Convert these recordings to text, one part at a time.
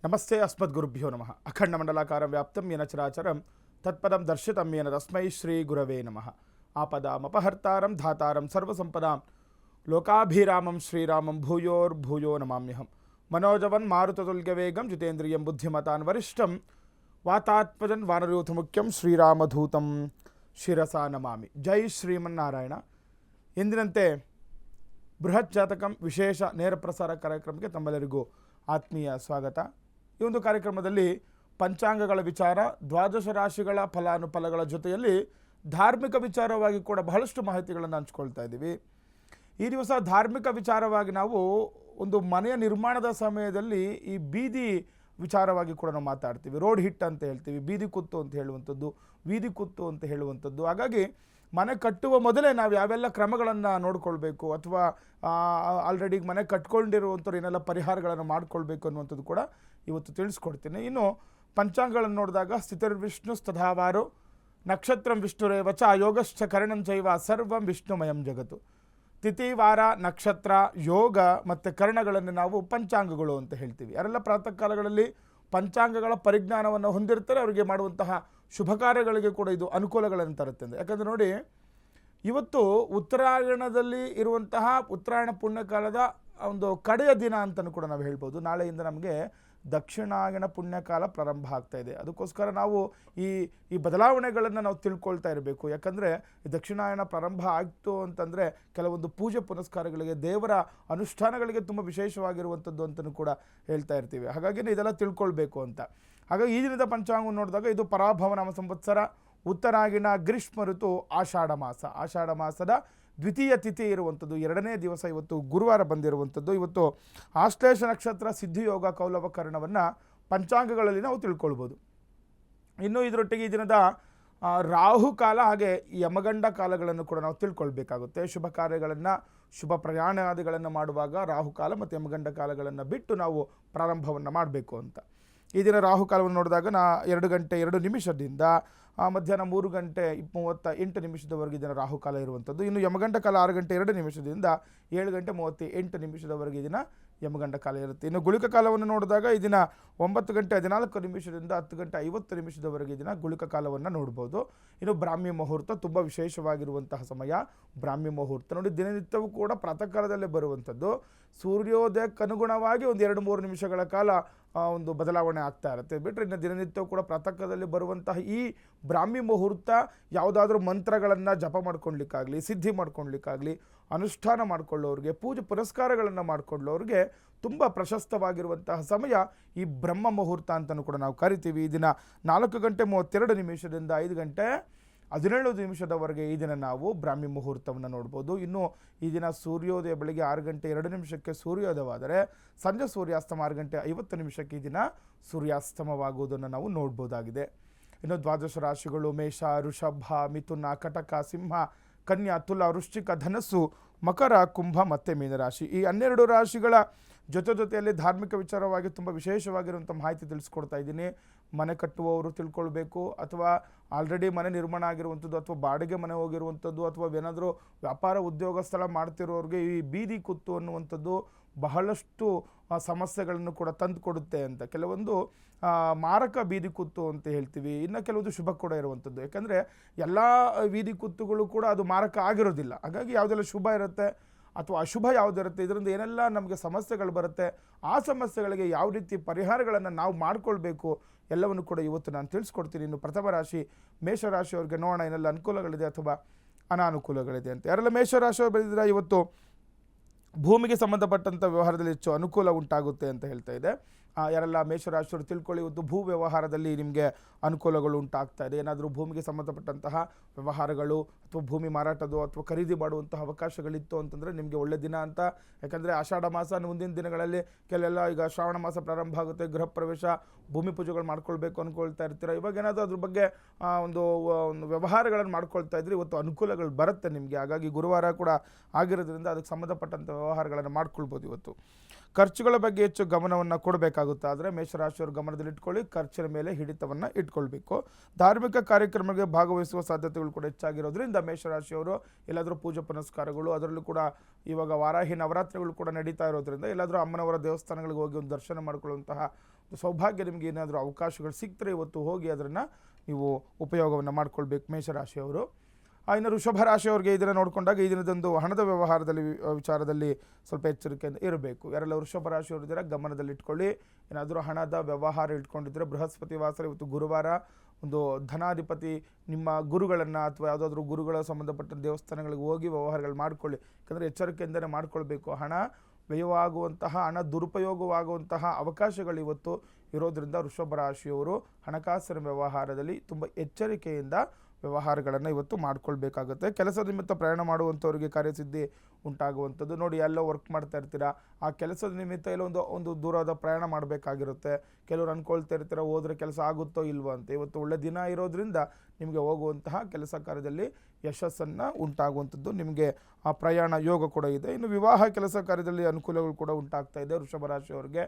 ನಮಸ್ತೆ ಅಸ್ಮದ್ಗುರುಭ್ಯೋ ನಮಃ. ಅಖಂಡಮಂಡಲಾಕಾರಂ ವ್ಯಾಪ್ತಂ ಯೇನ ಚರಾಚರಂ ತತ್ಪದಂ ದರ್ಶಿತಂ ಯೇನ ತಸ್ಮೈ ಶ್ರೀ ಗುರವೇ ನಮಃ. ಆಪದಾಮಪಹರ್ತಾರಂ ಧಾತಾರಂ ಸರ್ವಸಂಪದಾಂ ಲೋಕಾಭಿರಾಮಂ ಶ್ರೀರಾಮಂ ಭೂಯೋರ್ಭೂಯೋ ನಮಾಮ್ಯಹಂ. ಮನೋಜವನ್ ಮಾರುತತುಲ್ಯವೇಗಂ ಜಿತೇಂದ್ರಿಯಂ ಬುದ್ಧಿಮತಾನ್ ವರಿಷ್ಠಂ ವಾತಾತ್ಮಜನ್ ವಾನರಯೂಥ ಮುಖ್ಯಂ ಶ್ರೀರಾಮಧೂತಂ ಶಿರಸಾ ನಮಾಮಿ. ಜೈ ಶ್ರೀಮನ್ನಾರಾಯಣ. ಎಂದಿನಂತೆ ಬೃಹತ್ ಜಾತಕಂ ವಿಶೇಷ ನೇರ ಪ್ರಸಾರ ಕಾರ್ಯಕ್ರಮಕ್ಕೆ ತಮ್ಮೆಲ್ಲರಿಗೂ ಆತ್ಮೀಯ ಸ್ವಾಗತ. ಈ ಒಂದು ಕಾರ್ಯಕ್ರಮದಲ್ಲಿ ಪಂಚಾಂಗಗಳ ವಿಚಾರ, ದ್ವಾದಶ ರಾಶಿಗಳ ಫಲಾನುಫಲಗಳ ಜೊತೆಯಲ್ಲಿ ಧಾರ್ಮಿಕ ವಿಚಾರವಾಗಿ ಕೂಡ ಬಹಳಷ್ಟು ಮಾಹಿತಿಗಳನ್ನು ಹಂಚ್ಕೊಳ್ತಾ ಇದ್ದೀವಿ. ಈ ದಿವಸ ಧಾರ್ಮಿಕ ವಿಚಾರವಾಗಿ ನಾವು ಒಂದು ಮನೆಯ ನಿರ್ಮಾಣದ ಸಮಯದಲ್ಲಿ ಈ ಬೀದಿ ವಿಚಾರವಾಗಿ ಕೂಡ ನಾವು ಮಾತಾಡ್ತೀವಿ. ರೋಡ್ ಹಿಟ್ ಅಂತ ಹೇಳ್ತೀವಿ, ಬೀದಿ ಕುತ್ತು ಅಂತ ಹೇಳುವಂಥದ್ದು, ವೀದಿ ಕುತ್ತು ಅಂತ ಹೇಳುವಂಥದ್ದು. ಹಾಗಾಗಿ ಮನೆ ಕಟ್ಟುವ ಮೊದಲೇ ನಾವು ಯಾವೆಲ್ಲ ಕ್ರಮಗಳನ್ನು ನೋಡ್ಕೊಳ್ಬೇಕು ಅಥವಾ ಆಲ್ರೆಡಿ ಮನೆ ಕಟ್ಕೊಂಡಿರುವಂಥವ್ರು ಏನೆಲ್ಲ ಪರಿಹಾರಗಳನ್ನು ಮಾಡ್ಕೊಳ್ಬೇಕು ಅನ್ನುವಂಥದ್ದು ಕೂಡ ಇವತ್ತು ತಿಳಿಸ್ಕೊಡ್ತೀನಿ. ಇನ್ನು ಪಂಚಾಂಗಗಳನ್ನು ನೋಡಿದಾಗ ಸ್ಥಿತಿರ್ವಿಷ್ಣು ತಥಾವಾರು ನಕ್ಷತ್ರಂ ವಿಷ್ಣುರೇವಚ ಯೋಗಶ್ಚ ಕರ್ಣಂಚೈವ ಸರ್ವಂ ವಿಷ್ಣುಮಯಂ ಜಗತ್ತು. ತಿಥಿ, ವಾರ, ನಕ್ಷತ್ರ, ಯೋಗ ಮತ್ತು ಕರ್ಣಗಳನ್ನು ನಾವು ಪಂಚಾಂಗಗಳು ಅಂತ ಹೇಳ್ತೀವಿ. ಯಾರೆಲ್ಲ ಪ್ರಾತಃ ಕಾಲಗಳಲ್ಲಿ ಪಂಚಾಂಗಗಳ ಪರಿಜ್ಞಾನವನ್ನು ಹೊಂದಿರ್ತಾರೆ ಅವರಿಗೆ ಮಾಡುವಂತಹ ಶುಭ ಕಾರ್ಯಗಳಿಗೆ ಕೂಡ ಇದು ಅನುಕೂಲಗಳನ್ನು ತರುತ್ತೆ. ಯಾಕಂದರೆ ನೋಡಿ, ಇವತ್ತು ಉತ್ತರಾಯಣದಲ್ಲಿ ಇರುವಂತಹ ಉತ್ತರಾಯಣ ಪುಣ್ಯಕಾಲದ ಒಂದು ಕಡೆಯ ದಿನ ಅಂತಲೂ ಕೂಡ ನಾವು ಹೇಳ್ಬೋದು. ನಾಳೆಯಿಂದ ನಮಗೆ ದಕ್ಷಿಣಾಯಣ ಪುಣ್ಯಕಾಲ ಪ್ರಾರಂಭ ಆಗ್ತಾ ಇದೆ. ಅದಕ್ಕೋಸ್ಕರ ನಾವು ಈ ಬದಲಾವಣೆಗಳನ್ನು ನಾವು ತಿಳ್ಕೊಳ್ತಾ ಇರಬೇಕು. ಯಾಕಂದರೆ ದಕ್ಷಿಣಾಯಣ ಪ್ರಾರಂಭ ಆಗ್ತು ಅಂತಂದರೆ ಕೆಲವೊಂದು ಪೂಜೆ ಪುನಸ್ಕಾರಗಳಿಗೆ, ದೇವರ ಅನುಷ್ಠಾನಗಳಿಗೆ ತುಂಬ ವಿಶೇಷವಾಗಿರುವಂಥದ್ದು ಅಂತಲೂ ಕೂಡ ಹೇಳ್ತಾ ಇರ್ತೀವಿ. ಹಾಗಾಗಿ ಇದೆಲ್ಲ ತಿಳ್ಕೊಳ್ಬೇಕು ಅಂತ. ಹಾಗಾಗಿ ಈ ದಿನದ ಪಂಚಾಂಗ ನೋಡಿದಾಗ ಇದು ಪರಾಭವ ನಾಮ ಸಂವತ್ಸರ, ಉತ್ತರಾಯಣ, ಗ್ರೀಷ್ಮ ಋತು, ಆಷಾಢ ಮಾಸ. ಆಷಾಢ ಮಾಸದ ದ್ವಿತೀಯ ತಿಥಿ ಇರುವಂಥದ್ದು, ಎರಡನೇ ದಿವಸ ಇವತ್ತು ಗುರುವಾರ ಬಂದಿರುವಂಥದ್ದು. ಇವತ್ತು ಆಶ್ಲೇಷ ನಕ್ಷತ್ರ, ಸಿದ್ಧಿಯೋಗ, ಕೌಲವ ಕರ್ಣವನ್ನು ಪಂಚಾಂಗಗಳಲ್ಲಿ ನಾವು ತಿಳ್ಕೊಳ್ಬೋದು. ಇನ್ನು ಇದರೊಟ್ಟಿಗೆ ಈ ದಿನದ ರಾಹುಕಾಲ ಹಾಗೆ ಯಮಗಂಡ ಕಾಲಗಳನ್ನು ಕೂಡ ನಾವು ತಿಳ್ಕೊಳ್ಬೇಕಾಗುತ್ತೆ. ಶುಭ ಕಾರ್ಯಗಳನ್ನು, ಶುಭ ಪ್ರಯಾಣಾದಿಗಳನ್ನು ಮಾಡುವಾಗ ರಾಹುಕಾಲ ಮತ್ತು ಯಮಗಂಡ ಕಾಲಗಳನ್ನು ಬಿಟ್ಟು ನಾವು ಪ್ರಾರಂಭವನ್ನು ಮಾಡಬೇಕು ಅಂತ. ಈ ದಿನ ರಾಹುಕಾಲವನ್ನು ನೋಡಿದಾಗ 2 ಗಂಟೆ 2 ನಿಮಿಷದಿಂದ ಮಧ್ಯಾಹ್ನ 3 ಗಂಟೆ 38 ನಿಮಿಷದವರೆಗೆ ದಿನ ರಾಹುಕಾಲ ಇರುವಂಥದ್ದು. ಇನ್ನು ಯಮಗಂಡ ಕಾಲ 6 ಗಂಟೆ 2 ನಿಮಿಷದಿಂದ 7 ಗಂಟೆ 38 ನಿಮಿಷದವರೆಗೆ ದಿನ ಯಮಗಂಡ ಕಾಲ ಇರುತ್ತೆ. ಇನ್ನು ಗುಳಿಕ ಕಾಲವನ್ನು ನೋಡಿದಾಗ ಈ ದಿನ 9 ಗಂಟೆ 14 ನಿಮಿಷದಿಂದ 10 ಗಂಟೆ 50 ನಿಮಿಷದವರೆಗೆ ದಿನ ಗುಳಿಕ ಕಾಲವನ್ನು ನೋಡ್ಬೋದು. ಇನ್ನು ಬ್ರಾಹ್ಮಿ ಮುಹೂರ್ತ ತುಂಬ ವಿಶೇಷವಾಗಿರುವಂತಹ ಸಮಯ. ಬ್ರಾಹ್ಮಿ ಮುಹೂರ್ತ ನೋಡಿ, ದಿನನಿತ್ಯವೂ ಕೂಡ ಪ್ರಾತಃ ಕಾಲದಲ್ಲೇ ಬರುವಂಥದ್ದು. ಸೂರ್ಯೋದಯಕ್ಕೆ ಅನುಗುಣವಾಗಿ ಒಂದು 2-3 ನಿಮಿಷಗಳ ಕಾಲ ಒಂದು ಬದಲಾವಣೆ ಆಗ್ತಾ ಇರುತ್ತೆ. ಬಿಟ್ಟರೆ ಇನ್ನು ದಿನನಿತ್ಯವೂ ಕೂಡ ಪ್ರಾತಃ ಕಾಲದಲ್ಲಿ ಬರುವಂತಹ ಈ ಬ್ರಾಹ್ಮಿ ಮುಹೂರ್ತ ಯಾವುದಾದ್ರೂ ಮಂತ್ರಗಳನ್ನು ಜಪ ಮಾಡ್ಕೊಳ್ಲಿಕ್ಕಾಗಲಿ, ಸಿದ್ಧಿ ಮಾಡ್ಕೊಳ್ಲಿಕ್ಕಾಗಲಿ, ಅನುಷ್ಠಾನ ಮಾಡಿಕೊಳ್ಳೋರಿಗೆ, ಪೂಜೆ ಪುರಸ್ಕಾರಗಳನ್ನು ಮಾಡಿಕೊಳ್ಳೋರಿಗೆ ತುಂಬ ಪ್ರಶಸ್ತವಾಗಿರುವಂತಹ ಸಮಯ ಈ ಬ್ರಹ್ಮ ಮುಹೂರ್ತ ಅಂತಲೂ ಕೂಡ ನಾವು ಕರಿತೀವಿ. ಈ ದಿನ 4 ಗಂಟೆ 32 ನಿಮಿಷದಿಂದ 5 ಗಂಟೆ 17 ನಿಮಿಷದವರೆಗೆ ಈ ದಿನ ನಾವು ಬ್ರಾಹ್ಮಿ ಮುಹೂರ್ತವನ್ನು ನೋಡ್ಬೋದು. ಇನ್ನು ಈ ದಿನ ಸೂರ್ಯೋದಯ ಬೆಳಗ್ಗೆ 6 ಗಂಟೆ 2 ನಿಮಿಷಕ್ಕೆ ಸೂರ್ಯೋದಯವಾದರೆ ಸಂಜೆ ಸೂರ್ಯಾಸ್ತಮ 6 ಗಂಟೆ 50 ನಿಮಿಷಕ್ಕೆ ಈ ದಿನ ಸೂರ್ಯಾಸ್ತಮವಾಗುವುದನ್ನು ನಾವು ನೋಡ್ಬೋದಾಗಿದೆ. ಇನ್ನು ದ್ವಾದಶ ರಾಶಿಗಳು ಮೇಷ, ವೃಷಭ, ಮಿಥುನ, ಕಟಕ, ಸಿಂಹ, ಕನ್ಯಾ, ತುಲ, ವೃಶ್ಚಿಕ, ಧನಸ್ಸು, ಮಕರ, ಕುಂಭ ಮತ್ತು ಮೀನರಾಶಿ. ಈ 12 ರಾಶಿಗಳ ಜೊತೆಯಲ್ಲಿ ಧಾರ್ಮಿಕ ವಿಚಾರವಾಗಿ ತುಂಬ ವಿಶೇಷವಾಗಿರುವಂಥ ಮಾಹಿತಿ ತಿಳಿಸ್ಕೊಡ್ತಾ ಇದ್ದೀನಿ. ಮನೆ ಕಟ್ಟುವವರು ತಿಳ್ಕೊಳ್ಬೇಕು, ಅಥವಾ ಆಲ್ರೆಡಿ ಮನೆ ನಿರ್ಮಾಣ ಆಗಿರುವಂಥದ್ದು, ಅಥವಾ ಬಾಡಿಗೆ ಮನೆ ಹೋಗಿರುವಂಥದ್ದು, ಅಥವಾ ಏನಾದರೂ ವ್ಯಾಪಾರ ಉದ್ಯೋಗ ಸ್ಥಳ ಮಾಡ್ತಿರೋರಿಗೆ ಈ ಬೀದಿ ಕುತ್ತು ಅನ್ನುವಂಥದ್ದು ಬಹಳಷ್ಟು ಸಮಸ್ಯೆಗಳನ್ನು ಕೂಡ ತಂದು ಕೊಡುತ್ತೆ ಅಂತ. ಕೆಲವೊಂದು ಮಾರಕ ಬೀದಿ ಕುತ್ತು ಅಂತ ಹೇಳ್ತೀವಿ. ಇನ್ನು ಕೆಲವೊಂದು ಶುಭ ಕೂಡ ಇರುವಂಥದ್ದು. ಯಾಕಂದರೆ ಎಲ್ಲ ಬೀದಿ ಕುತ್ತುಗಳು ಕೂಡ ಅದು ಮಾರಕ ಆಗಿರೋದಿಲ್ಲ. ಹಾಗಾಗಿ ಯಾವುದೆಲ್ಲ ಶುಭ ಇರುತ್ತೆ ಅಥವಾ ಅಶುಭ ಯಾವುದಿರುತ್ತೆ, ಇದರಿಂದ ಏನೆಲ್ಲ ನಮಗೆ ಸಮಸ್ಯೆಗಳು ಬರುತ್ತೆ, ಆ ಸಮಸ್ಯೆಗಳಿಗೆ ಯಾವ ರೀತಿ ಪರಿಹಾರಗಳನ್ನು ನಾವು ಮಾಡಿಕೊಳ್ಬೇಕು ಎಲ್ಲವನ್ನು ಕೂಡ ಇವತ್ತು ನಾನು ತಿಳಿಸ್ಕೊಡ್ತೀನಿ. ಇನ್ನು ಪ್ರಥಮ ರಾಶಿ ಮೇಷರಾಶಿಯವರಿಗೆ ನೋಡೋಣ ಏನೆಲ್ಲ ಅನುಕೂಲಗಳಿದೆ ಅಥವಾ ಅನಾನುಕೂಲಗಳಿದೆ ಅಂತ. ಯಾರೆಲ್ಲ ಮೇಷರಾಶಿಯವರು ಬೆಳೆದಿದ್ರೆ ಇವತ್ತು ಭೂಮಿಗೆ ಸಂಬಂಧಪಟ್ಟಂಥ ವ್ಯವಹಾರದಲ್ಲಿ ಹೆಚ್ಚು ಅನುಕೂಲ ಉಂಟಾಗುತ್ತೆ ಅಂತ ಹೇಳ್ತಾ ಇದೆ. ಯಾರೆಲ್ಲ ಮೇಷರಾಶಿಯವರು ತಿಳ್ಕೊಳ್ಳಿ, ಇವತ್ತು ಭೂ ವ್ಯವಹಾರದಲ್ಲಿ ನಿಮಗೆ ಅನುಕೂಲಗಳು ಉಂಟಾಗ್ತಾ ಇದೆ. ಏನಾದರೂ ಭೂಮಿಗೆ ಸಂಬಂಧಪಟ್ಟಂತಹ ವ್ಯವಹಾರಗಳು ಅಥವಾ ಭೂಮಿ ಮಾರಾಟದ್ದು ಅಥವಾ ಖರೀದಿ ಮಾಡುವಂತಹ ಅವಕಾಶಗಳಿತ್ತು ಅಂತಂದರೆ ನಿಮಗೆ ಒಳ್ಳೆ ದಿನ ಅಂತ. ಯಾಕಂದರೆ ಆಷಾಢ ಮಾಸ ಮುಂದಿನ ದಿನಗಳಲ್ಲಿ ಕೆಲವೆಲ್ಲ ಈಗ ಶ್ರಾವಣ ಮಾಸ ಪ್ರಾರಂಭ ಆಗುತ್ತೆ, ಗೃಹ ಪ್ರವೇಶ, ಭೂಮಿ ಪೂಜೆಗಳು ಮಾಡ್ಕೊಳ್ಬೇಕು ಅಂದ್ಕೊಳ್ತಾ ಇರ್ತೀರ. ಇವಾಗ ಏನಾದರೂ ಅದ್ರ ಬಗ್ಗೆ ಒಂದು ವ್ಯವಹಾರಗಳನ್ನು ಮಾಡ್ಕೊಳ್ತಾ ಇದ್ರೆ ಇವತ್ತು ಅನುಕೂಲಗಳು ಬರುತ್ತೆ ನಿಮಗೆ. ಹಾಗಾಗಿ ಗುರುವಾರ ಕೂಡ ಆಗಿರೋದ್ರಿಂದ ಅದಕ್ಕೆ ಸಂಬಂಧಪಟ್ಟಂಥ ವ್ಯವಹಾರಗಳನ್ನು ಮಾಡ್ಕೊಳ್ಬೋದು. ಇವತ್ತು ಖರ್ಚುಗಳ ಬಗ್ಗೆ ಹೆಚ್ಚು ಗಮನವನ್ನು ಕೊಡಬೇಕಾಗುತ್ತೆ. ಆದರೆ ಮೇಷರಾಶಿಯವರು ಗಮನದಲ್ಲಿಟ್ಕೊಳ್ಳಿ, ಖರ್ಚಿನ ಮೇಲೆ ಹಿಡಿತವನ್ನು ಇಟ್ಕೊಳ್ಬೇಕು. ಧಾರ್ಮಿಕ ಕಾರ್ಯಕ್ರಮಗಳಿಗೆ ಭಾಗವಹಿಸುವ ಸಾಧ್ಯತೆಗಳು ಕೂಡ ಹೆಚ್ಚಾಗಿರೋದ್ರಿಂದ ಮೇಷರಾಶಿಯವರು ಎಲ್ಲಾದರೂ ಪೂಜೆ ಪುನಸ್ಕಾರಗಳು, ಅದರಲ್ಲೂ ಕೂಡ ಇವಾಗ ವಾರಾಹಿ ನವರಾತ್ರಿಗಳು ಕೂಡ ನಡೀತಾ ಇರೋದ್ರಿಂದ ಎಲ್ಲಾದರೂ ಅಮ್ಮನವರ ದೇವಸ್ಥಾನಗಳಿಗೆ ಹೋಗಿ ಒಂದು ದರ್ಶನ ಮಾಡಿಕೊಳ್ಳುವಂತಹ ಸೌಭಾಗ್ಯ ನಿಮಗೆ ಏನಾದರೂ ಅವಕಾಶಗಳು ಸಿಗ್ತರೆ ಇವತ್ತು ಹೋಗಿ ಅದನ್ನು ನೀವು ಉಪಯೋಗವನ್ನು ಮಾಡ್ಕೊಳ್ಬೇಕು ಮೇಷರಾಶಿಯವರು. ಇನ್ನು ವೃಷಭ ರಾಶಿಯವರಿಗೆ ಇದನ್ನು ನೋಡಿಕೊಂಡಾಗ ಈ ದಿನದಂದು ಹಣದ ವ್ಯವಹಾರದಲ್ಲಿ ವಿಚಾರದಲ್ಲಿ ಸ್ವಲ್ಪ ಎಚ್ಚರಿಕೆಯಿಂದ ಇರಬೇಕು. ಯಾರೆಲ್ಲ ವೃಷಭ ರಾಶಿಯವರು ಇದ್ದೀರಾ ಗಮನದಲ್ಲಿ ಇಟ್ಕೊಳ್ಳಿ. ಏನಾದರೂ ಹಣದ ವ್ಯವಹಾರ ಇಟ್ಕೊಂಡಿದ್ದರೆ ಬೃಹಸ್ಪತಿ ವಾಸರ ಇವತ್ತು ಗುರುವಾರ ಒಂದು ಧನಾಧಿಪತಿ ನಿಮ್ಮ ಗುರುಗಳನ್ನು ಅಥವಾ ಯಾವುದಾದ್ರೂ ಗುರುಗಳ ಸಂಬಂಧಪಟ್ಟ ದೇವಸ್ಥಾನಗಳಿಗೆ ಹೋಗಿ ವ್ಯವಹಾರಗಳು ಮಾಡಿಕೊಳ್ಳಿ. ಯಾಕಂದರೆ ಎಚ್ಚರಿಕೆಯಿಂದಲೇ ಮಾಡ್ಕೊಳ್ಬೇಕು. ಹಣ ವ್ಯಯವಾಗುವಂತಹ ಹಣ ದುರುಪಯೋಗವಾಗುವಂತಹ ಅವಕಾಶಗಳು ಇವತ್ತು ಇರೋದರಿಂದ ವೃಷಭ ರಾಶಿಯವರು ಹಣಕಾಸಿನ ವ್ಯವಹಾರದಲ್ಲಿ ತುಂಬ ಎಚ್ಚರಿಕೆಯಿಂದ ವ್ಯವಹಾರಗಳನ್ನು ಇವತ್ತು ಮಾಡ್ಕೊಳ್ಬೇಕಾಗುತ್ತೆ. ಕೆಲಸದ ನಿಮಿತ್ತ ಪ್ರಯಾಣ ಮಾಡುವಂಥವ್ರಿಗೆ ಕಾರ್ಯಸಿದ್ಧಿ ಉಂಟಾಗುವಂಥದ್ದು. ನೋಡಿ, ಎಲ್ಲೋ ವರ್ಕ್ ಮಾಡ್ತಾ ಇರ್ತೀರಾ, ಆ ಕೆಲಸದ ನಿಮಿತ್ತ ಎಲ್ಲೋ ಒಂದು ದೂರದ ಪ್ರಯಾಣ ಮಾಡಬೇಕಾಗಿರುತ್ತೆ. ಕೆಲವರು ಅಂದ್ಕೊಳ್ತಾ ಇರ್ತೀರ ಹೋದರೆ ಕೆಲಸ ಆಗುತ್ತೋ ಇಲ್ವೋ ಅಂತ. ಇವತ್ತು ಒಳ್ಳೆ ದಿನ ಇರೋದ್ರಿಂದ ನಿಮಗೆ ಹೋಗುವಂತಹ ಕೆಲಸ ಕಾರ್ಯದಲ್ಲಿ ಯಶಸ್ಸನ್ನು ಉಂಟಾಗುವಂಥದ್ದು, ನಿಮಗೆ ಆ ಪ್ರಯಾಣ ಯೋಗ ಕೂಡ ಇದೆ. ಇನ್ನು ವಿವಾಹ ಕೆಲಸ ಕಾರ್ಯದಲ್ಲಿ ಅನುಕೂಲಗಳು ಕೂಡ ಉಂಟಾಗ್ತಾ ಇದೆ ವೃಷಭ ರಾಶಿಯವರಿಗೆ.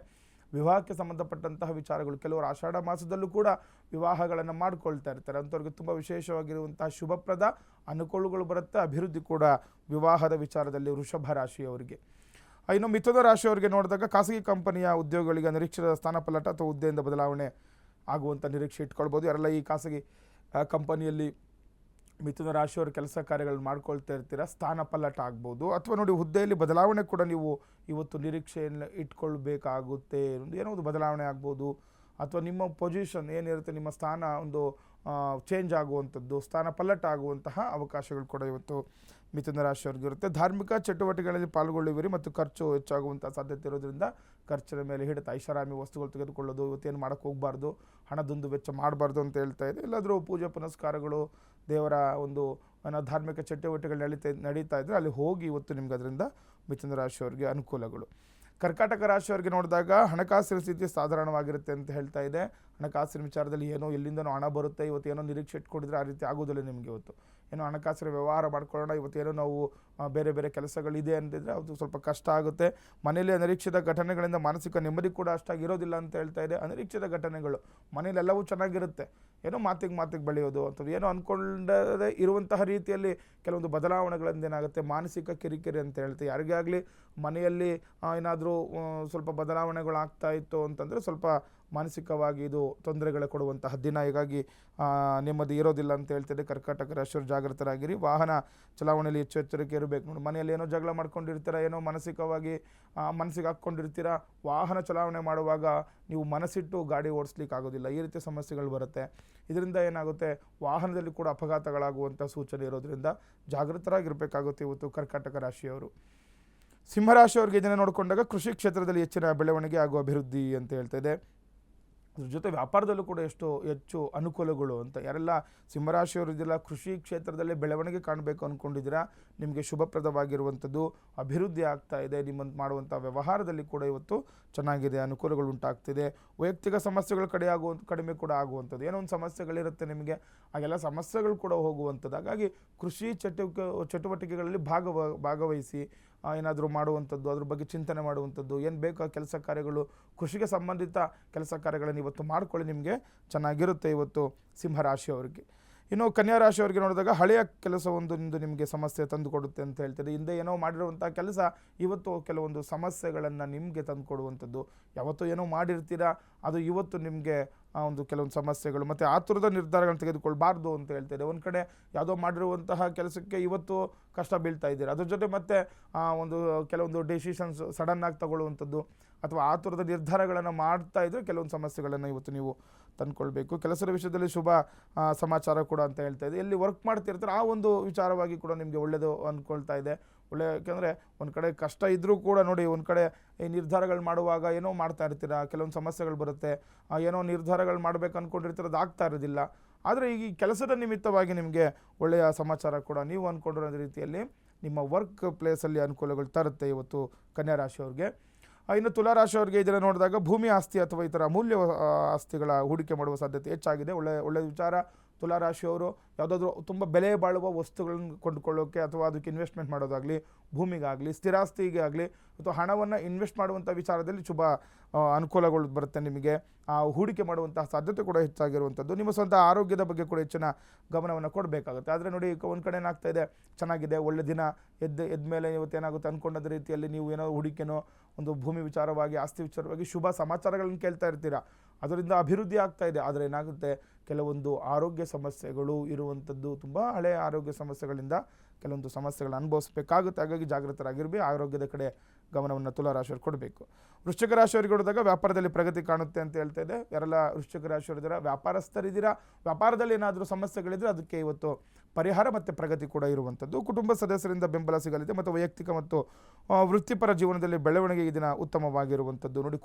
ವಿವಾಹಕ್ಕೆ ಸಂಬಂಧಪಟ್ಟಂತಹ ವಿಚಾರಗಳು ಕೆಲವರು ಆಷಾಢ ಮಾಸದಲ್ಲೂ ಕೂಡ ವಿವಾಹಗಳನ್ನು ಮಾಡ್ಕೊಳ್ತಾ ಇರ್ತಾರೆ. ಅಂಥವ್ರಿಗೆ ತುಂಬ ವಿಶೇಷವಾಗಿರುವಂತಹ ಶುಭಪ್ರದ ಅನುಕೂಲಗಳು ಬರುತ್ತೆ. ಅಭಿವೃದ್ಧಿ ಕೂಡ ವಿವಾಹದ ವಿಚಾರದಲ್ಲಿ ವೃಷಭ ರಾಶಿಯವರಿಗೆ. ಇನ್ನು ಮಿಥುನ ರಾಶಿಯವರಿಗೆ ನೋಡಿದಾಗ ಖಾಸಗಿ ಕಂಪನಿಯ ಉದ್ಯೋಗಿಗಳಿಗೆ ನಿರೀಕ್ಷಿತ ಸ್ಥಾನಪಲ್ಲಟ ಅಥವಾ ಹುದ್ದೆಯಿಂದ ಬದಲಾವಣೆ ಆಗುವಂಥ ನಿರೀಕ್ಷೆ ಇಟ್ಕೊಳ್ಬೋದು. ಯಾರೆಲ್ಲ ಈ ಖಾಸಗಿ ಕಂಪನಿಯಲ್ಲಿ ಮಿಥುನ ರಾಶಿಯವರು ಕೆಲಸ ಕಾರ್ಯಗಳು ಮಾಡ್ಕೊಳ್ತಾ ಇರ್ತೀರ, ಸ್ಥಾನಪಲ್ಲಟ ಆಗ್ಬೋದು ಅಥವಾ ನೋಡಿ ಹುದ್ದೆಯಲ್ಲಿ ಬದಲಾವಣೆ ಕೂಡ ನೀವು ಇವತ್ತು ನಿರೀಕ್ಷೆಯನ್ನು ಇಟ್ಕೊಳ್ಬೇಕಾಗುತ್ತೆ. ಏನೋ ಒಂದು ಬದಲಾವಣೆ ಆಗ್ಬೋದು ಅಥವಾ ನಿಮ್ಮ ಪೊಸಿಷನ್ ಏನಿರುತ್ತೆ ನಿಮ್ಮ ಸ್ಥಾನ ಒಂದು ಚೇಂಜ್ ಆಗುವಂಥದ್ದು, ಸ್ಥಾನ ಪಲ್ಲಟ ಆಗುವಂತಹ ಅವಕಾಶಗಳು ಕೂಡ ಇವತ್ತು ಮಿಥುನ ರಾಶಿಯವರಿಗೆ ಇರುತ್ತೆ. ಧಾರ್ಮಿಕ ಚಟುವಟಿಕೆಗಳಲ್ಲಿ ಪಾಲ್ಗೊಳ್ಳುವಿರಿ ಮತ್ತು ಖರ್ಚು ಹೆಚ್ಚಾಗುವಂಥ ಸಾಧ್ಯತೆ ಇರೋದ್ರಿಂದ ಖರ್ಚಿನ ಮೇಲೆ ಹಿಡಿತ. ಐಷಾರಾಮಿ ವಸ್ತುಗಳು ತೆಗೆದುಕೊಳ್ಳೋದು ಇವತ್ತೇನು ಮಾಡೋಕ್ಕೆ ಹೋಗಬಾರ್ದು, ಹಣದೊಂದು ವೆಚ್ಚ ಮಾಡಬಾರ್ದು ಅಂತ ಹೇಳ್ತಾ ಇದೆ. ಎಲ್ಲಾದರೂ ಪೂಜೆ ಪುನಸ್ಕಾರಗಳು ದೇವರ ಒಂದು ಧಾರ್ಮಿಕ ಚಟುವಟಿಕೆಗಳು ನಡೀತಾ ಇದ್ದರೆ ಅಲ್ಲಿ ಹೋಗಿ ಇವತ್ತು ನಿಮ್ಗೆ ಅದರಿಂದ ಮಿಥುನ ರಾಶಿಯವರಿಗೆ ಅನುಕೂಲಗಳು. ಕರ್ಕಾಟಕ ರಾಶಿಯವರಿಗೆ ನೋಡಿದಾಗ ಹಣಕಾಸಿನ ಸ್ಥಿತಿ ಸಾಧಾರಣವಾಗಿರುತ್ತೆ ಅಂತ ಹೇಳ್ತಾ ಇದೆ. ಹಣಕಾಸಿನ ವಿಚಾರದಲ್ಲಿ ಏನೋ ಎಲ್ಲಿಂದನೋ ಹಣ ಬರುತ್ತೆ, ಇವತ್ತು ಏನೋ ನಿರೀಕ್ಷೆ ಇಟ್ಕೊಂಡಿದ್ರೆ ಆ ರೀತಿ ಆಗೋದಿಲ್ಲ ನಿಮಗೆ. ಇವತ್ತು ಏನೋ ಹಣಕಾಸಿನ ವ್ಯವಹಾರ ಮಾಡ್ಕೊಳ್ಳೋಣ, ಇವತ್ತೇನೋ ನಾವು ಬೇರೆ ಬೇರೆ ಕೆಲಸಗಳಿದೆ ಅಂತಿದ್ರೆ ಅದು ಸ್ವಲ್ಪ ಕಷ್ಟ ಆಗುತ್ತೆ. ಮನೆಯಲ್ಲಿ ಅನಿರೀಕ್ಷಿತ ಘಟನೆಗಳಿಂದ ಮಾನಸಿಕ ನೆಮ್ಮದಿ ಕೂಡ ಅಷ್ಟಾಗಿ ಇರೋದಿಲ್ಲ ಅಂತ ಹೇಳ್ತಾ ಇದೆ. ಅನಿರೀಕ್ಷಿತ ಘಟನೆಗಳು ಮನೇಲಿ ಎಲ್ಲವೂ ಚೆನ್ನಾಗಿರುತ್ತೆ, ಏನೋ ಮಾತಿಗೆ ಬೆಳೆಯೋದು ಅಥವಾ ಏನೋ ಅಂದ್ಕೊಂಡೇ ಇರುವಂತಹ ರೀತಿಯಲ್ಲಿ ಕೆಲವೊಂದು ಬದಲಾವಣೆಗಳಿಂದ ಏನಾಗುತ್ತೆ ಮಾನಸಿಕ ಕಿರಿಕಿರಿ ಅಂತ ಹೇಳ್ತೀವಿ. ಯಾರಿಗೇ ಆಗಲಿ ಮನೆಯಲ್ಲಿ ಏನಾದರೂ ಸ್ವಲ್ಪ ಬದಲಾವಣೆಗಳು ಆಗ್ತಾ ಇತ್ತು ಅಂತಂದರೆ ಸ್ವಲ್ಪ ಮಾನಸಿಕವಾಗಿ ಇದು ತೊಂದರೆಗಳು ಕೊಡುವಂತಹ ದಿನ. ಹೀಗಾಗಿ ನೆಮ್ಮದಿ ಇರೋದಿಲ್ಲ ಅಂತ ಹೇಳ್ತಿದೆ. ಕರ್ಕಾಟಕ ರಾಶಿಯವರು ಜಾಗೃತರಾಗಿರಿ. ವಾಹನ ಚಲಾವಣೆಯಲ್ಲಿ ಹೆಚ್ಚು ಎಚ್ಚರಿಕೆ ಇರಬೇಕು. ನೋಡಿ, ಮನೆಯಲ್ಲಿ ಏನೋ ಜಗಳ ಮಾಡ್ಕೊಂಡಿರ್ತೀರ, ಏನೋ ಮನಸ್ಸಿಗೆ ಹಾಕ್ಕೊಂಡಿರ್ತೀರ, ವಾಹನ ಚಲಾವಣೆ ಮಾಡುವಾಗ ನೀವು ಮನಸ್ಸಿಟ್ಟು ಗಾಡಿ ಓಡಿಸ್ಲಿಕ್ಕೆ ಆಗೋದಿಲ್ಲ. ಈ ರೀತಿಯ ಸಮಸ್ಯೆಗಳು ಬರುತ್ತೆ. ಇದರಿಂದ ಏನಾಗುತ್ತೆ ವಾಹನದಲ್ಲಿ ಕೂಡ ಅಪಘಾತಗಳಾಗುವಂಥ ಸೂಚನೆ ಇರೋದ್ರಿಂದ ಜಾಗೃತರಾಗಿರಬೇಕಾಗುತ್ತೆ ಇವತ್ತು ಕರ್ಕಾಟಕ ರಾಶಿಯವರು. ಸಿಂಹರಾಶಿಯವರಿಗೆ ಇದನ್ನು ನೋಡಿಕೊಂಡಾಗ ಕೃಷಿ ಕ್ಷೇತ್ರದಲ್ಲಿ ಹೆಚ್ಚಿನ ಬೆಳವಣಿಗೆ ಹಾಗೂ ಅಭಿವೃದ್ಧಿ ಅಂತ ಹೇಳ್ತಾ ಇದೆ. ಅದ್ರ ಜೊತೆ ವ್ಯಾಪಾರದಲ್ಲೂ ಕೂಡ ಹೆಚ್ಚು ಅನುಕೂಲಗಳು ಅಂತ. ಯಾರೆಲ್ಲ ಸಿಂಹರಾಶಿಯವರು ಇದೆಲ್ಲ ಕೃಷಿ ಕ್ಷೇತ್ರದಲ್ಲಿ ಬೆಳವಣಿಗೆ ಕಾಣಬೇಕು ಅಂದ್ಕೊಂಡಿದ್ದೀರಾ, ನಿಮಗೆ ಶುಭಪ್ರದವಾಗಿರುವಂಥದ್ದು ಅಭಿವೃದ್ಧಿ ಆಗ್ತಾ ಇದೆ. ನಿಮ್ಮ ಮಾಡುವಂಥ ವ್ಯವಹಾರದಲ್ಲಿ ಕೂಡ ಇವತ್ತು ಚೆನ್ನಾಗಿದೆ, ಅನುಕೂಲಗಳು ಉಂಟಾಗ್ತಿದೆ. ವೈಯಕ್ತಿಕ ಸಮಸ್ಯೆಗಳು ಕಡಿಮೆ ಕೂಡ ಆಗುವಂಥದ್ದು. ಏನೋ ಒಂದು ಸಮಸ್ಯೆಗಳಿರುತ್ತೆ ನಿಮಗೆ, ಹಾಗೆಲ್ಲ ಸಮಸ್ಯೆಗಳು ಕೂಡ ಹೋಗುವಂಥದ್ದು. ಹಾಗಾಗಿ ಕೃಷಿ ಚಟುವಟಿಕೆಗಳಲ್ಲಿ ಭಾಗವಹಿಸಿ ಏನಾದರೂ ಮಾಡುವಂಥದ್ದು, ಅದ್ರ ಬಗ್ಗೆ ಚಿಂತನೆ ಮಾಡುವಂಥದ್ದು, ಏನು ಬೇಕೋ ಕೆಲಸ ಕಾರ್ಯಗಳು ಕೃಷಿಗೆ ಸಂಬಂಧಿತ ಕೆಲಸ ಕಾರ್ಯಗಳನ್ನು ಇವತ್ತು ಮಾಡ್ಕೊಳ್ಳಿ, ನಿಮಗೆ ಚೆನ್ನಾಗಿರುತ್ತೆ ಇವತ್ತು ಸಿಂಹರಾಶಿಯವರಿಗೆ. ಇನ್ನು ಕನ್ಯಾ ರಾಶಿಯವರಿಗೆ ನೋಡಿದಾಗ ಹಳೆಯ ಕೆಲಸವೊಂದು ನಿಮಗೆ ಸಮಸ್ಯೆ ತಂದು ಕೊಡುತ್ತೆ ಅಂತ ಹೇಳ್ತದೆ. ಹಿಂದೆ ಏನೋ ಮಾಡಿರುವಂಥ ಕೆಲಸ ಇವತ್ತು ಕೆಲವೊಂದು ಸಮಸ್ಯೆಗಳನ್ನು ನಿಮಗೆ ತಂದು ಕೊಡುವಂಥದ್ದು. ಯಾವತ್ತೂ ಏನೋ ಮಾಡಿರ್ತೀರಾ ಅದು ಇವತ್ತು ನಿಮಗೆ ಒಂದು ಕೆಲವೊಂದು ಸಮಸ್ಯೆಗಳು ಮತ್ತು ಆತುರದ ನಿರ್ಧಾರಗಳನ್ನು ತೆಗೆದುಕೊಳ್ಬಾರ್ದು ಅಂತ ಹೇಳ್ತಾರೆ. ಒಂದು ಕಡೆ ಯಾವುದೋ ಮಾಡಿರುವಂತಹ ಕೆಲಸಕ್ಕೆ ಇವತ್ತು ಕಷ್ಟ ಬೀಳ್ತಾ ಇದ್ದೀರಾ, ಅದ್ರ ಜೊತೆ ಮತ್ತೆ ಕೆಲವೊಂದು ಡಿಸಿಷನ್ಸ್ ಸಡನ್ನಾಗಿ ತಗೊಳ್ಳುವಂಥದ್ದು ಅಥವಾ ಆತುರದ ನಿರ್ಧಾರಗಳನ್ನು ಮಾಡ್ತಾ ಇದ್ದರೆ ಕೆಲವೊಂದು ಸಮಸ್ಯೆಗಳನ್ನು ಇವತ್ತು ನೀವು ತಂದುಕೊಳ್ಬೇಕು. ಕೆಲಸದ ವಿಷಯದಲ್ಲಿ ಶುಭ ಸಮಾಚಾರ ಕೂಡ ಅಂತ ಹೇಳ್ತಾ ಇದೆ. ಎಲ್ಲಿ ವರ್ಕ್ ಮಾಡ್ತಿರ್ತಾರೆ ಆ ಒಂದು ವಿಚಾರವಾಗಿ ಕೂಡ ನಿಮಗೆ ಒಳ್ಳೆಯದು ಅಂದ್ಕೊಳ್ತಾ ಇದೆ. ಯಾಕೆಂದರೆ ಒಂದು ಕಡೆ ಕಷ್ಟ ಇದ್ದರೂ ಕೂಡ ನೋಡಿ, ಒಂದು ಕಡೆ ಈ ನಿರ್ಧಾರಗಳು ಮಾಡುವಾಗ ಏನೋ ಮಾಡ್ತಾ ಇರ್ತೀರ, ಕೆಲವೊಂದು ಸಮಸ್ಯೆಗಳು ಬರುತ್ತೆ, ಏನೋ ನಿರ್ಧಾರಗಳು ಮಾಡಬೇಕು ಅಂದ್ಕೊಂಡಿರ್ತೀರ, ಅದು ಆಗ್ತಾ ಇರೋದಿಲ್ಲ. ಆದರೆ ಈ ಕೆಲಸದ ನಿಮಿತ್ತವಾಗಿ ನಿಮಗೆ ಒಳ್ಳೆಯ ಸಮಾಚಾರ ಕೂಡ ನೀವು ಅಂದ್ಕೊಂಡಿರೋ ರೀತಿಯಲ್ಲಿ ನಿಮ್ಮ ವರ್ಕ್ ಪ್ಲೇಸಲ್ಲಿ ಅನುಕೂಲಗಳು ತರುತ್ತೆ ಇವತ್ತು ಕನ್ಯಾ ರಾಶಿಯವ್ರಿಗೆ. ಇನ್ನು ತುಲಾರಾಶಿಯವರಿಗೆ ಇದನ್ನು ನೋಡಿದಾಗ ಭೂಮಿ ಆಸ್ತಿ ಅಥವಾ ಇತರ ಅಮೂಲ್ಯ ಆಸ್ತಿಗಳ ಹೂಡಿಕೆ ಮಾಡುವ ಸಾಧ್ಯತೆ ಹೆಚ್ಚಾಗಿದೆ. ಒಳ್ಳೆಯ ವಿಚಾರ. ತುಲಾರಾಶಿಯವರು ಯಾವುದಾದ್ರೂ ತುಂಬ ಬೆಲೆ ಬಾಳುವ ವಸ್ತುಗಳನ್ನು ಕೊಂಡುಕೊಳ್ಳೋಕ್ಕೆ ಅಥವಾ ಅದಕ್ಕೆ ಇನ್ವೆಸ್ಟ್ಮೆಂಟ್ ಮಾಡೋದಾಗಲಿ, ಭೂಮಿಗಾಗಲಿ, ಸ್ಥಿರಾಸ್ತಿಗೆ ಆಗಲಿ ಅಥವಾ ಹಣವನ್ನು ಇನ್ವೆಸ್ಟ್ ಮಾಡುವಂಥ ವಿಚಾರದಲ್ಲಿ ಶುಭ ಅನುಕೂಲಗಳು ಬರುತ್ತೆ. ನಿಮಗೆ ಹೂಡಿಕೆ ಮಾಡುವಂತಹ ಸಾಧ್ಯತೆ ಕೂಡ ಹೆಚ್ಚಾಗಿರುವಂಥದ್ದು. ನಿಮ್ಮ ಸ್ವಂತ ಆರೋಗ್ಯದ ಬಗ್ಗೆ ಕೂಡ ಹೆಚ್ಚಿನ ಗಮನವನ್ನು ಕೊಡಬೇಕಾಗುತ್ತೆ. ಆದರೆ ನೋಡಿ, ಒಂದು ಕಡೆ ಏನಾಗ್ತಾ ಇದೆ, ಚೆನ್ನಾಗಿದೆ, ಒಳ್ಳೆ ದಿನ, ಎದ್ದ ಮೇಲೆ ಇವತ್ತೇನಾಗುತ್ತೆ ಅಂದ್ಕೊಂಡದ ರೀತಿಯಲ್ಲಿ ನೀವು ಏನೋ ಹೂಡಿಕೆನೋ ಒಂದು ಭೂಮಿ ವಿಚಾರವಾಗಿ, ಆಸ್ತಿ ವಿಚಾರವಾಗಿ ಶುಭ ಸಮಾಚಾರಗಳನ್ನು ಕೇಳ್ತಾ ಇರ್ತೀರಾ, ಅದರಿಂದ ಅಭಿವೃದ್ಧಿ ಆಗ್ತಾ ಇದೆ. ಆದರೆ ಏನಾಗುತ್ತೆ, ಕೆಲವೊಂದು ಆರೋಗ್ಯ ಸಮಸ್ಯೆಗಳು ಇರುವಂಥದ್ದು, ತುಂಬ ಹಳೆಯ ಆರೋಗ್ಯ ಸಮಸ್ಯೆಗಳಿಂದ ಕೆಲವೊಂದು ಸಮಸ್ಯೆಗಳನ್ನು ಅನುಭವಿಸಬೇಕಾಗುತ್ತೆ. ಹಾಗಾಗಿ ಜಾಗೃತರಾಗಿರ್ಬೇಕು, ಆರೋಗ್ಯದ ಕಡೆ ಗಮನವನ್ನು ತುಲಾರಾಶಿಯವರು ಕೊಡಬೇಕು. ವೃಶ್ಚಿಕ ರಾಶಿಯವರಿಗೆ ನೋಡಿದಾಗ ವ್ಯಾಪಾರದಲ್ಲಿ ಪ್ರಗತಿ ಕಾಣುತ್ತೆ ಅಂತ ಹೇಳ್ತಾ ಇದೆ. ಯಾರೆಲ್ಲ ವೃಶ್ಚಿಕ ರಾಶಿಯವರಿದ್ದೀರಾ, ವ್ಯಾಪಾರಸ್ಥರಿದ್ದೀರಾ, ವ್ಯಾಪಾರದಲ್ಲಿ ಏನಾದರೂ ಸಮಸ್ಯೆಗಳಿದ್ರೆ ಅದಕ್ಕೆ ಇವತ್ತು ಪರಿಹಾರ ಮತ್ತು ಪ್ರಗತಿ ಕೂಡ ಇರುವಂಥದ್ದು. ಕುಟುಂಬ ಸದಸ್ಯರಿಂದ ಬೆಂಬಲ ಸಿಗಲಿದೆ ಮತ್ತು ವೈಯಕ್ತಿಕ ಮತ್ತು ವೃತ್ತಿಪರ ಜೀವನದಲ್ಲಿ ಬೆಳವಣಿಗೆ ಈ ದಿನ ಉತ್ತಮವಾಗಿರುವಂಥದ್ದು. ನೋಡಿ,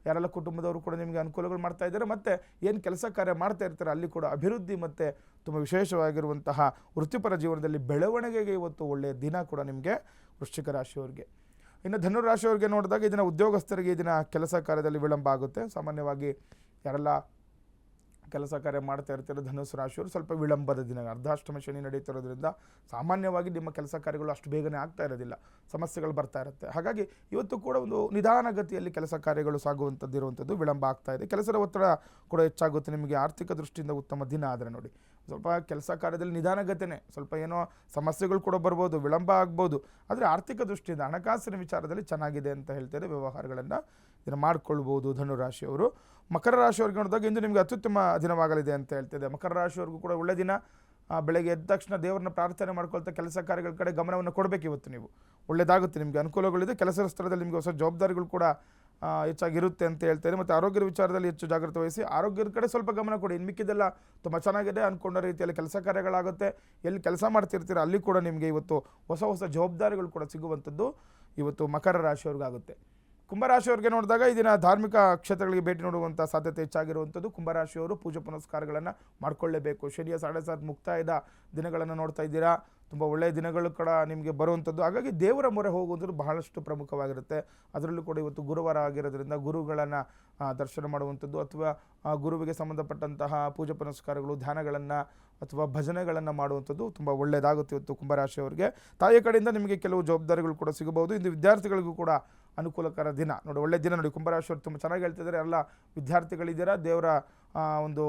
ಯಾರೆಲ್ಲ ಕುಟುಂಬದವರು ಕೂಡ ನಿಮಗೆ ಅನುಕೂಲಗಳು ಮಾಡ್ತಾ ಇದ್ದಾರೆ ಮತ್ತು ಏನು ಕೆಲಸ ಕಾರ್ಯ ಮಾಡ್ತಾ ಇರ್ತಾರೆ ಅಲ್ಲಿ ಕೂಡ ಅಭಿವೃದ್ಧಿ ಮತ್ತು ತುಂಬ ವಿಶೇಷವಾಗಿರುವಂತಹ ವೃತ್ತಿಪರ ಜೀವನದಲ್ಲಿ ಬೆಳವಣಿಗೆಗೆ ಇವತ್ತು ಒಳ್ಳೆಯ ದಿನ ಕೂಡ ನಿಮಗೆ ವೃಶ್ಚಿಕ ರಾಶಿಯವರಿಗೆ. ಇನ್ನು ಧನುರಾಶಿಯವರಿಗೆ ನೋಡಿದಾಗ ಇದನ್ನು ಉದ್ಯೋಗಸ್ಥರಿಗೆ ಇದನ್ನು ಕೆಲಸ ಕಾರ್ಯದಲ್ಲಿ ವಿಳಂಬ ಆಗುತ್ತೆ. ಸಾಮಾನ್ಯವಾಗಿ ಯಾರೆಲ್ಲ ಕೆಲಸ ಕಾರ್ಯ ಮಾಡ್ತಾ ಇರ್ತಾರೆ ಧನುಸು ರಾಶಿಯವರು ಸ್ವಲ್ಪ ವಿಳಂಬದ ದಿನ, ಅರ್ಧಾಷ್ಟಮ ಶನಿ ನಡೀತಿರೋದ್ರಿಂದ ಸಾಮಾನ್ಯವಾಗಿ ನಿಮ್ಮ ಕೆಲಸ ಕಾರ್ಯಗಳು ಅಷ್ಟು ಬೇಗನೆ ಆಗ್ತಾ ಇರೋದಿಲ್ಲ, ಸಮಸ್ಯೆಗಳು ಬರ್ತಾ ಇರುತ್ತೆ. ಹಾಗಾಗಿ ಇವತ್ತು ಕೂಡ ಒಂದು ನಿಧಾನಗತಿಯಲ್ಲಿ ಕೆಲಸ ಕಾರ್ಯಗಳು ಸಾಗುವಂಥದ್ದು ಇರುವಂಥದ್ದು, ವಿಳಂಬ ಆಗ್ತಾ ಇದೆ. ಕೆಲಸದ ಒತ್ತಡ ಕೂಡ ಹೆಚ್ಚಾಗುತ್ತೆ. ನಿಮಗೆ ಆರ್ಥಿಕ ದೃಷ್ಟಿಯಿಂದ ಉತ್ತಮ ದಿನ. ಆದರೆ ನೋಡಿ, ಸ್ವಲ್ಪ ಕೆಲಸ ಕಾರ್ಯದಲ್ಲಿ ನಿಧಾನಗತಿನೇ, ಸ್ವಲ್ಪ ಏನೋ ಸಮಸ್ಯೆಗಳು ಕೂಡ ಬರ್ಬೋದು, ವಿಳಂಬ ಆಗ್ಬೋದು. ಆದರೆ ಆರ್ಥಿಕ ದೃಷ್ಟಿಯಿಂದ ಹಣಕಾಸಿನ ವಿಚಾರದಲ್ಲಿ ಚೆನ್ನಾಗಿದೆ ಅಂತ ಹೇಳ್ತಾರೆ. ವ್ಯವಹಾರಗಳನ್ನು ಇದನ್ನು ಮಾಡಿಕೊಳ್ಬೋದು ಧನುರಾಶಿಯವರು. ಮಕರ ರಾಶಿಯವ್ರಿಗೆ ನೋಡಿದಾಗ ಇಂದು ನಿಮಗೆ ಅತ್ಯುತ್ತಮ ದಿನವಾಗಲಿದೆ ಅಂತ ಹೇಳ್ತಿದೆ. ಮಕರ ರಾಶಿಯವ್ರಿಗೂ ಕೂಡ ಒಳ್ಳೆ ದಿನ. ಬೆಳಗ್ಗೆ ಎದ್ದ ತಕ್ಷಣ ದೇವರನ್ನ ಪ್ರಾರ್ಥನೆ ಮಾಡ್ಕೊಳ್ತಾ ಕೆಲಸ ಕಾರ್ಯಗಳ ಕಡೆ ಗಮನವನ್ನು ಕೊಡಬೇಕು. ಇವತ್ತು ನೀವು ಒಳ್ಳೆಯದಾಗುತ್ತೆ, ನಿಮಗೆ ಅನುಕೂಲಗಳಿದೆ. ಕೆಲಸದ ಸ್ಥಳದಲ್ಲಿ ನಿಮಗೆ ಹೊಸ ಜವಾಬ್ದಾರಿಗಳು ಕೂಡ ಹೆಚ್ಚಾಗಿರುತ್ತೆ ಅಂತ ಹೇಳ್ತಾರೆ. ಮತ್ತು ಆರೋಗ್ಯದ ವಿಚಾರದಲ್ಲಿ ಹೆಚ್ಚು ಜಾಗ್ರತೆ ವಹಿಸಿ, ಆರೋಗ್ಯದ ಕಡೆ ಸ್ವಲ್ಪ ಗಮನ ಕೊಡಿ. ಇನ್ನು ಮಿಕ್ಕಿದೆಲ್ಲ ತುಂಬ ಚೆನ್ನಾಗಿದೆ, ಅಂದ್ಕೊಂಡ ರೀತಿಯಲ್ಲಿ ಕೆಲಸ ಕಾರ್ಯಗಳಾಗುತ್ತೆ. ಎಲ್ಲಿ ಕೆಲಸ ಮಾಡ್ತಿರ್ತೀರ ಅಲ್ಲಿ ಕೂಡ ನಿಮಗೆ ಇವತ್ತು ಹೊಸ ಹೊಸ ಜವಾಬ್ದಾರಿಗಳು ಕೂಡ ಸಿಗುವಂಥದ್ದು ಇವತ್ತು ಮಕರ ರಾಶಿಯವ್ರಿಗಾಗುತ್ತೆ. ಕುಂಭರಾಶಿಯವರಿಗೆ ನೋಡಿದಾಗ ಇದನ್ನು ಧಾರ್ಮಿಕ ಕ್ಷೇತ್ರಗಳಿಗೆ ಭೇಟಿ ನೀಡುವಂಥ ಸಾಧ್ಯತೆ ಹೆಚ್ಚಾಗಿರುವಂಥದ್ದು. ಕುಂಭರಾಶಿಯವರು ಪೂಜೆ ಪುನಸ್ಕಾರಗಳನ್ನು ಮಾಡಿಕೊಳ್ಳಲೇಬೇಕು. ಶನಿಯ 7.5 ಮುಕ್ತಾಯದ ದಿನಗಳನ್ನು ನೋಡ್ತಾ ಇದ್ದೀರಾ, ತುಂಬ ಒಳ್ಳೆಯ ದಿನಗಳು ಕೂಡ ನಿಮಗೆ ಬರುವಂಥದ್ದು. ಹಾಗಾಗಿ ದೇವರ ಮೊರೆ ಹೋಗುವಂಥದ್ದು ಬಹಳಷ್ಟು ಪ್ರಮುಖವಾಗಿರುತ್ತೆ. ಅದರಲ್ಲೂ ಕೂಡ ಇವತ್ತು ಗುರುವಾರ ಆಗಿರೋದ್ರಿಂದ ಗುರುಗಳನ್ನು ದರ್ಶನ ಮಾಡುವಂಥದ್ದು ಅಥವಾ ಗುರುವಿಗೆ ಸಂಬಂಧಪಟ್ಟಂತಹ ಪೂಜೆ ಪುನಸ್ಕಾರಗಳು, ಧ್ಯಾನಗಳನ್ನು ಅಥವಾ ಭಜನೆಗಳನ್ನು ಮಾಡುವಂಥದ್ದು ತುಂಬ ಒಳ್ಳೆಯದಾಗುತ್ತೆ ಇವತ್ತು ಕುಂಭರಾಶಿಯವರಿಗೆ. ತಾಯಿಯ ಕಡೆಯಿಂದ ನಿಮಗೆ ಕೆಲವು ಜವಾಬ್ದಾರಿಗಳು ಕೂಡ ಸಿಗಬಹುದು. ಇಂದು ವಿದ್ಯಾರ್ಥಿಗಳಿಗೂ ಕೂಡ ಅನುಕೂಲಕರ ದಿನ. ನೋಡಿ, ಒಳ್ಳೆಯ ದಿನ. ನೋಡಿ, ಕುಂಭರಾಶಿಯವರು ತುಂಬ ಚೆನ್ನಾಗಿ ಹೇಳ್ತಿದ್ದಾರೆ. ಎಲ್ಲ ವಿದ್ಯಾರ್ಥಿಗಳಿದ್ದೀರಾ, ದೇವರ ಒಂದು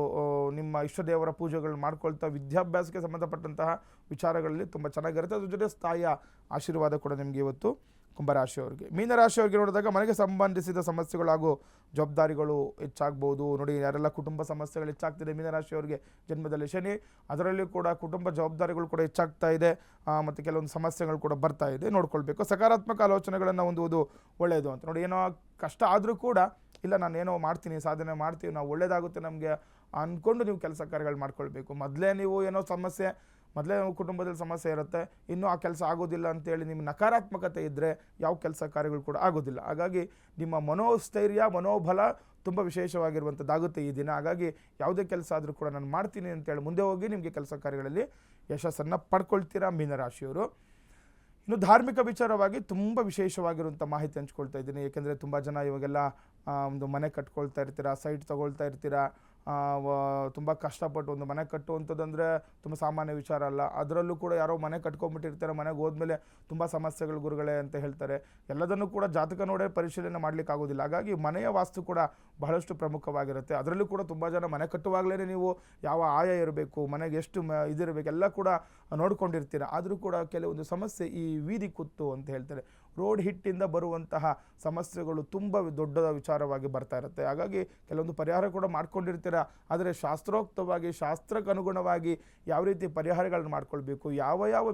ನಿಮ್ಮ ಇಷ್ಟ ದೇವರ ಪೂಜೆಗಳನ್ನ ಮಾಡ್ಕೊಳ್ತಾ ವಿದ್ಯಾಭ್ಯಾಸಕ್ಕೆ ಸಂಬಂಧಪಟ್ಟಂತಹ ವಿಚಾರಗಳಲ್ಲಿ ತುಂಬ ಚೆನ್ನಾಗಿರುತ್ತೆ. ಅದ್ರ ಜೊತೆ ತಾಯಿಯ ಆಶೀರ್ವಾದ ಕೂಡ ನಿಮಗೆ ಇವತ್ತು ಕುಂಭರಾಶಿಯವರಿಗೆ. ಮೀನರಾಶಿಯವರಿಗೆ ನೋಡಿದಾಗ ಮನೆಗೆ ಸಂಬಂಧಿಸಿದ ಸಮಸ್ಯೆಗಳು ಹಾಗೂ ಜವಾಬ್ದಾರಿಗಳು ಹೆಚ್ಚಾಗ್ಬೋದು. ನೋಡಿ, ಯಾರೆಲ್ಲ ಕುಟುಂಬ ಸಮಸ್ಯೆಗಳು ಹೆಚ್ಚಾಗ್ತಿದೆ ಮೀನರಾಶಿಯವರಿಗೆ, ಜನ್ಮದಲ್ಲಿ ಶನಿ, ಅದರಲ್ಲಿ ಕೂಡ ಕುಟುಂಬ ಜವಾಬ್ದಾರಿಗಳು ಕೂಡ ಹೆಚ್ಚಾಗ್ತಾ ಇದೆ ಮತ್ತು ಕೆಲವೊಂದು ಸಮಸ್ಯೆಗಳು ಕೂಡ ಬರ್ತಾ ಇದೆ, ನೋಡ್ಕೊಳ್ಬೇಕು. ಸಕಾರಾತ್ಮಕ ಆಲೋಚನೆಗಳನ್ನು ಹೊಂದುವುದು ಒಳ್ಳೆಯದು ಅಂತ. ನೋಡಿ, ಏನೋ ಕಷ್ಟ ಆದರೂ ಕೂಡ ಇಲ್ಲ ನಾನೇನೋ ಮಾಡ್ತೀನಿ, ಸಾಧನೆ ಮಾಡ್ತೀವಿ, ನಾವು ಒಳ್ಳೆಯದಾಗುತ್ತೆ ನಮಗೆ ಅಂದ್ಕೊಂಡು ನೀವು ಕೆಲಸ ಕಾರ್ಯಗಳು ಮಾಡ್ಕೊಳ್ಬೇಕು. ಮೊದಲೇ ನೀವು ಏನೋ ಮೊದಲೇ ಕುಟುಂಬದಲ್ಲಿ ಸಮಸ್ಯೆ ಇರುತ್ತೆ, ಇನ್ನೂ ಆ ಕೆಲಸ ಆಗೋದಿಲ್ಲ ಅಂತೇಳಿ ನಿಮ್ಮ ನಕಾರಾತ್ಮಕತೆ ಇದ್ದರೆ ಯಾವ ಕೆಲಸ ಕಾರ್ಯಗಳು ಕೂಡ ಆಗೋದಿಲ್ಲ. ಹಾಗಾಗಿ ನಿಮ್ಮ ಮನೋಸ್ಥೈರ್ಯ, ಮನೋಬಲ ತುಂಬ ವಿಶೇಷವಾಗಿರುವಂಥದ್ದಾಗುತ್ತೆ ಈ ದಿನ. ಹಾಗಾಗಿ ಯಾವುದೇ ಕೆಲಸ ಆದರೂ ಕೂಡ ನಾನು ಮಾಡ್ತೀನಿ ಅಂತೇಳಿ ಮುಂದೆ ಹೋಗಿ ನಿಮಗೆ ಕೆಲಸ ಕಾರ್ಯಗಳಲ್ಲಿ ಯಶಸ್ಸನ್ನು ಪಡ್ಕೊಳ್ತೀರಾ ಮೀನರಾಶಿಯವರು. ಇನ್ನು ಧಾರ್ಮಿಕ ವಿಚಾರವಾಗಿ ತುಂಬ ವಿಶೇಷವಾಗಿರುವಂಥ ಮಾಹಿತಿ ಹಂಚ್ಕೊಳ್ತಾ ಇದ್ದೀನಿ. ಏಕೆಂದರೆ ತುಂಬ ಜನ ಇವಾಗೆಲ್ಲ ಒಂದು ಮನೆ ಕಟ್ಕೊಳ್ತಾ ಇರ್ತೀರಾ, ಸೈಟ್ ತೊಗೊಳ್ತಾ ಇರ್ತೀರಾ. ತುಂಬ ಕಷ್ಟಪಟ್ಟು ಒಂದು ಮನೆ ಕಟ್ಟುವಂಥದ್ದಂದರೆ ತುಂಬ ಸಾಮಾನ್ಯ ವಿಚಾರ ಅಲ್ಲ. ಅದರಲ್ಲೂ ಕೂಡ ಯಾರೋ ಮನೆ ಕಟ್ಕೊಂಡ್ಬಿಟ್ಟಿರ್ತಾರೆ, ಮನೆಗೆ ಹೋದ್ಮೇಲೆ ತುಂಬ ಸಮಸ್ಯೆಗಳು ಗುರುಗಳೇ ಅಂತ ಹೇಳ್ತಾರೆ. ಎಲ್ಲದನ್ನು ಕೂಡ ಜಾತಕ ನೋಡೇ ಪರಿಶೀಲನೆ ಮಾಡಲಿಕ್ಕೆ ಆಗೋದಿಲ್ಲ. ಹಾಗಾಗಿ ಮನೆಯ ವಾಸ್ತು ಕೂಡ ಬಹಳಷ್ಟು ಪ್ರಮುಖವಾಗಿರುತ್ತೆ. ಅದರಲ್ಲೂ ಕೂಡ ತುಂಬ ಜನ ಮನೆ ಕಟ್ಟುವಾಗಲೇ ನೀವು ಯಾವ ಆಯ ಇರಬೇಕು, ಮನೆಗೆ ಎಷ್ಟು ಇದಿರಬೇಕು ಎಲ್ಲ ಕೂಡ ನೋಡ್ಕೊಂಡಿರ್ತೀರ. ಆದರೂ ಕೂಡ ಕೆಲವೊಂದು ಸಮಸ್ಯೆ ಈ ವೀದಿ ಕುತ್ತು ಅಂತ ಹೇಳ್ತಾರೆ, ರೋಡ್ ಹಿಟ್ಟಿಂದ ಬರುವಂತಹ ಸಮಸ್ಯೆಗಳು ತುಂಬ ದೊಡ್ಡ ವಿಚಾರವಾಗಿ ಬರ್ತಾ ಇರುತ್ತೆ. ಹಾಗಾಗಿ ಕೆಲವೊಂದು ಪರಿಹಾರ ಕೂಡ ಮಾಡ್ಕೊಂಡಿರ್ತೀರ. ಆದರೆ ಶಾಸ್ತ್ರೋಕ್ತವಾಗಿ, ಶಾಸ್ತ್ರಕ್ಕನುಗುಣವಾಗಿ ಯಾವ ರೀತಿ ಪರಿಹಾರಗಳನ್ನು ಮಾಡ್ಕೊಳ್ಬೇಕು, ಯಾವ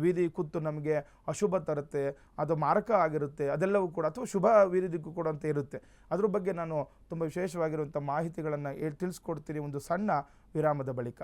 ವೀದಿ ಕುತ್ತು ನಮಗೆ ಅಶುಭ ತರುತ್ತೆ, ಅದು ಮಾರಕ ಆಗಿರುತ್ತೆ, ಅದೆಲ್ಲವೂ ಕೂಡ ಅಥವಾ ಶುಭ ವೀದಿ ದಿಕ್ಕು ಕೂಡ ಅಂತ ಇರುತ್ತೆ. ಅದ್ರ ಬಗ್ಗೆ ನಾನು ತುಂಬ ವಿಶೇಷವಾಗಿರುವಂಥ ಮಾಹಿತಿಗಳನ್ನು ತಿಳಿಸ್ಕೊಡ್ತೀನಿ ಒಂದು ಸಣ್ಣ ವಿರಾಮದ ಬಳಿಕ.